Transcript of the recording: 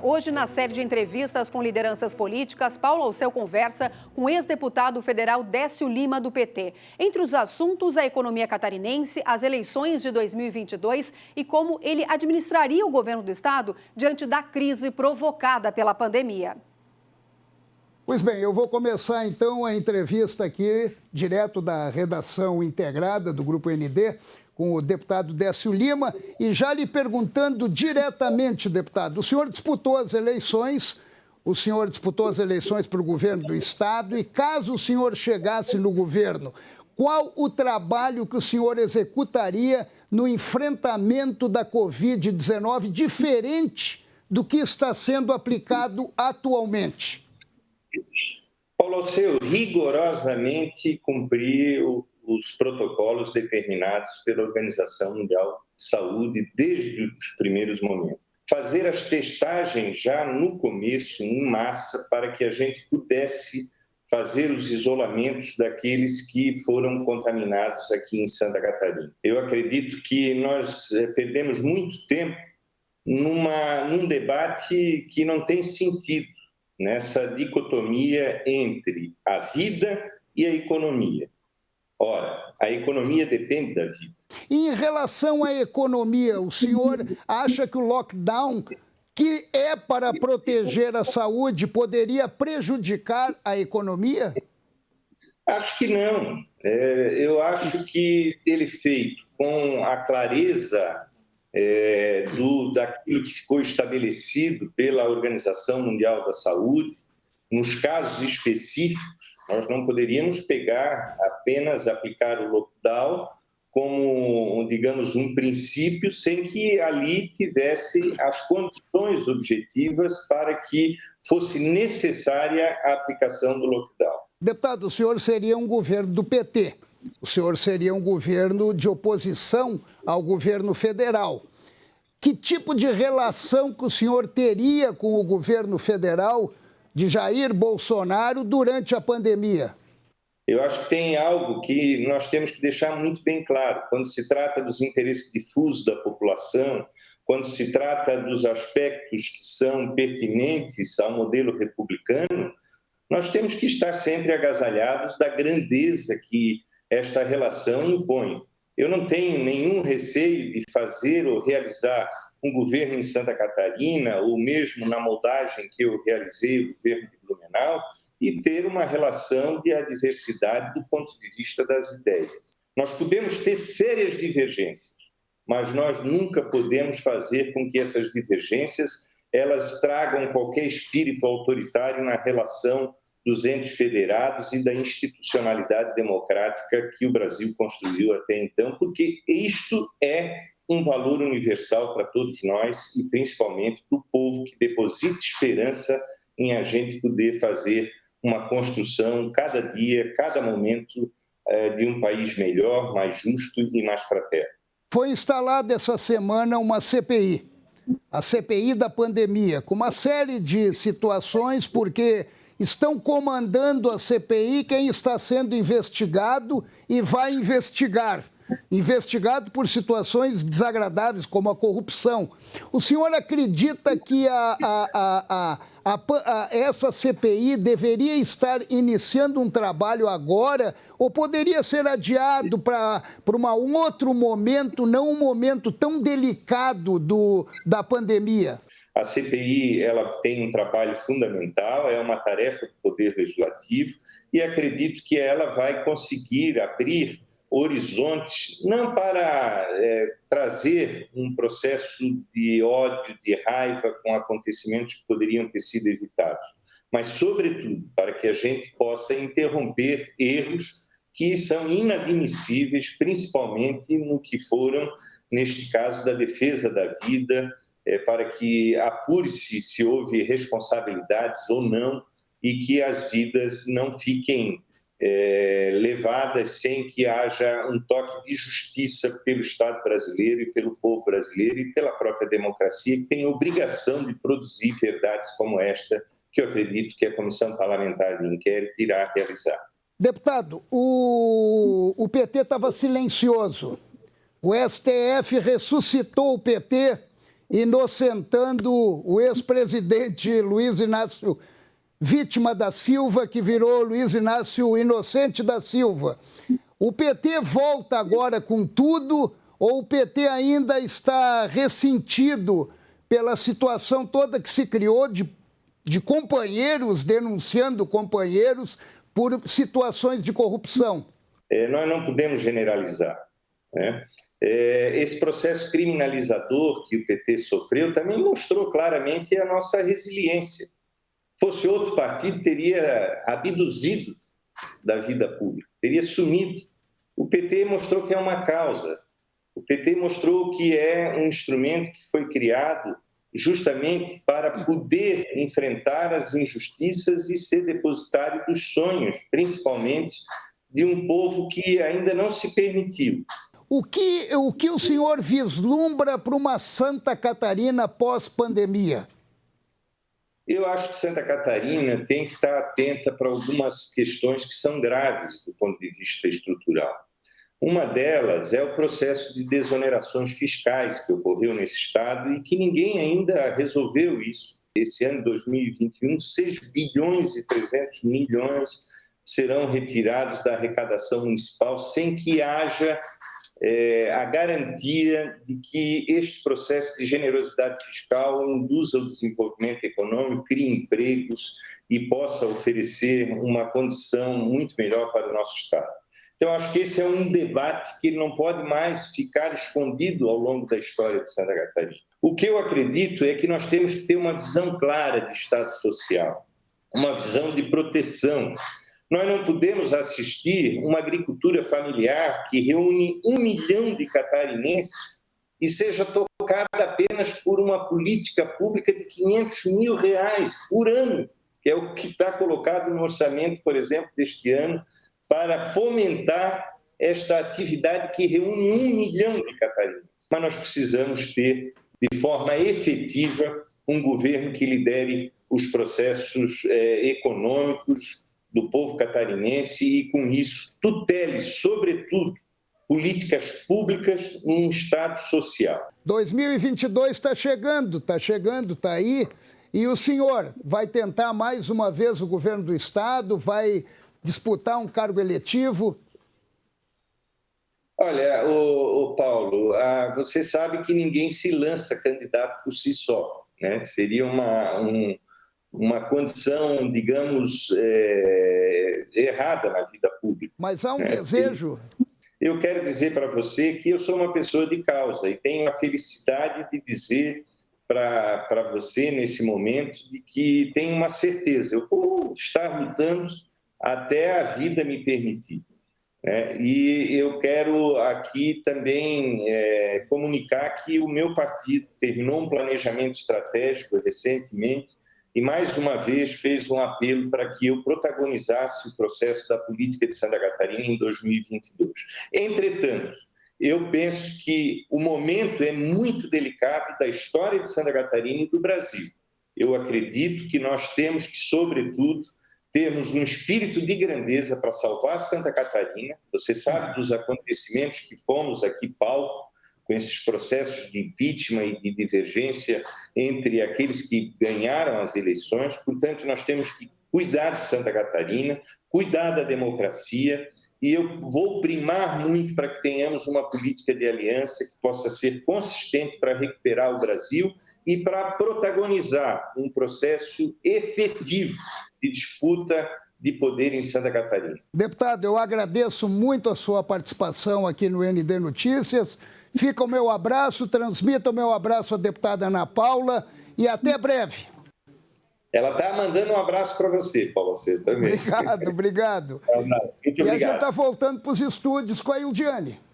Hoje, na série de entrevistas com lideranças políticas, Paulo Alceu conversa com o ex-deputado federal Décio Lima, do PT. Entre os assuntos, a economia catarinense, as eleições de 2022 e como ele administraria o governo do estado diante da crise provocada pela pandemia. Pois bem, eu vou começar então a entrevista aqui, direto da redação integrada do Grupo ND, com o deputado Décio Lima, e já lhe perguntando diretamente, deputado, o senhor disputou as eleições para o governo do estado, e caso o senhor chegasse no governo, qual o trabalho que o senhor executaria no enfrentamento da Covid-19, diferente do que está sendo aplicado atualmente? Paulo Alceu, rigorosamente cumprir os protocolos determinados pela Organização Mundial de Saúde desde os primeiros momentos. Fazer as testagens já no começo, em massa, para que a gente pudesse fazer os isolamentos daqueles que foram contaminados aqui em Santa Catarina. Eu acredito que nós perdemos muito tempo num debate que não tem sentido, nessa dicotomia entre a vida e a economia. Ora, a economia depende da vida. Em relação à economia, o senhor acha que o lockdown, que é para proteger a saúde, poderia prejudicar a economia? Acho que não. Eu acho que ele feito com a clareza daquilo que ficou estabelecido pela Organização Mundial da Saúde, nos casos específicos, nós não poderíamos apenas aplicar o lockdown como, digamos, um princípio, sem que ali tivesse as condições objetivas para que fosse necessária a aplicação do lockdown. Deputado, o senhor seria um governo do PT, o senhor seria um governo de oposição ao governo federal. Que tipo de relação que o senhor teria com o governo federal de Jair Bolsonaro durante a pandemia? Eu acho que tem algo que nós temos que deixar muito bem claro. Quando se trata dos interesses difusos da população, quando se trata dos aspectos que são pertinentes ao modelo republicano, nós temos que estar sempre agasalhados da grandeza que esta relação impõe. Eu não tenho nenhum receio de fazer ou realizar um governo em Santa Catarina, ou mesmo na moldagem que eu realizei, o governo de Blumenau, e ter uma relação de adversidade do ponto de vista das ideias. Nós podemos ter sérias divergências, mas nós nunca podemos fazer com que essas divergências elas tragam qualquer espírito autoritário na relação dos entes federados e da institucionalidade democrática que o Brasil construiu até então, porque isto é um valor universal para todos nós e principalmente para o povo que deposita esperança em a gente poder fazer uma construção cada dia, cada momento de um país melhor, mais justo e mais fraterno. Foi instalada essa semana uma CPI, a CPI da pandemia, com uma série de situações, porque estão comandando a CPI quem está sendo investigado e vai investigar. Investigado por situações desagradáveis, como a corrupção. O senhor acredita que essa CPI deveria estar iniciando um trabalho agora ou poderia ser adiado para um outro momento, não um momento tão delicado da pandemia? A CPI ela tem um trabalho fundamental, é uma tarefa do Poder Legislativo e acredito que ela vai conseguir abrir horizontes, não para trazer um processo de ódio, de raiva com acontecimentos que poderiam ter sido evitados, mas, sobretudo, para que a gente possa interromper erros que são inadmissíveis, principalmente no que foram, neste caso, da defesa da vida, para que apure-se se houve responsabilidades ou não e que as vidas não fiquem levadas sem que haja um toque de justiça pelo Estado brasileiro e pelo povo brasileiro e pela própria democracia, que tem a obrigação de produzir verdades como esta, que eu acredito que a Comissão Parlamentar de Inquérito irá realizar. Deputado, o PT estava silencioso. O STF ressuscitou o PT inocentando o ex-presidente Luiz Inácio Vítima da Silva, que virou Luiz Inácio Inocente da Silva. O PT volta agora com tudo ou o PT ainda está ressentido pela situação toda que se criou de companheiros denunciando companheiros por situações de corrupção? Nós não podemos generalizar, né? Esse processo criminalizador que o PT sofreu também mostrou claramente a nossa resiliência. Fosse outro partido, teria abduzido da vida pública, teria sumido. O PT mostrou que é uma causa. O PT mostrou que é um instrumento que foi criado justamente para poder enfrentar as injustiças e ser depositário dos sonhos, principalmente de um povo que ainda não se permitiu. O que o senhor vislumbra para uma Santa Catarina pós-pandemia? Eu acho que Santa Catarina tem que estar atenta para algumas questões que são graves do ponto de vista estrutural. Uma delas é o processo de desonerações fiscais que ocorreu nesse estado e que ninguém ainda resolveu isso. Esse ano de 2021, 6 bilhões e 300 milhões serão retirados da arrecadação municipal sem que haja a garantia de que este processo de generosidade fiscal induza o desenvolvimento econômico, crie empregos e possa oferecer uma condição muito melhor para o nosso estado. Então, acho que esse é um debate que não pode mais ficar escondido ao longo da história de Santa Catarina. O que eu acredito é que nós temos que ter uma visão clara de Estado social, uma visão de proteção. Nós não podemos assistir uma agricultura familiar que reúne 1 milhão de catarinenses e seja tocada apenas por uma política pública de R$500 mil por ano, que é o que está colocado no orçamento, por exemplo, deste ano, para fomentar esta atividade que reúne 1 milhão de catarinenses. Mas nós precisamos ter, de forma efetiva, um governo que lidere os processos econômicos do povo catarinense e, com isso, tutele, sobretudo, políticas públicas num Estado social. 2022 está chegando, está aí. E o senhor vai tentar mais uma vez o governo do Estado, vai disputar um cargo eletivo? Olha, Paulo, você sabe que ninguém se lança candidato por si só, né? Seria uma condição, digamos, errada na vida pública. Mas há um desejo? Eu quero dizer para você que eu sou uma pessoa de causa e tenho a felicidade de dizer para você, nesse momento, de que tenho uma certeza. Eu vou estar lutando até a vida me permitir. E eu quero aqui também comunicar que o meu partido terminou um planejamento estratégico recentemente e, mais uma vez, fez um apelo para que eu protagonizasse o processo da política de Santa Catarina em 2022. Entretanto, eu penso que o momento é muito delicado da história de Santa Catarina e do Brasil. Eu acredito que nós temos que, sobretudo, termos um espírito de grandeza para salvar Santa Catarina. Você sabe dos acontecimentos que fomos aqui palco, com esses processos de impeachment e de divergência entre aqueles que ganharam as eleições. Portanto, nós temos que cuidar de Santa Catarina, cuidar da democracia, e eu vou primar muito para que tenhamos uma política de aliança que possa ser consistente para recuperar o Brasil e para protagonizar um processo efetivo de disputa de poder em Santa Catarina. Deputado, eu agradeço muito a sua participação aqui no ND Notícias. Fica o meu abraço, transmita o meu abraço à deputada Ana Paula e até breve. Ela está mandando um abraço para você, Paulo, você também. Obrigado. Muito obrigado. E a gente está voltando para os estúdios com a Ildiane.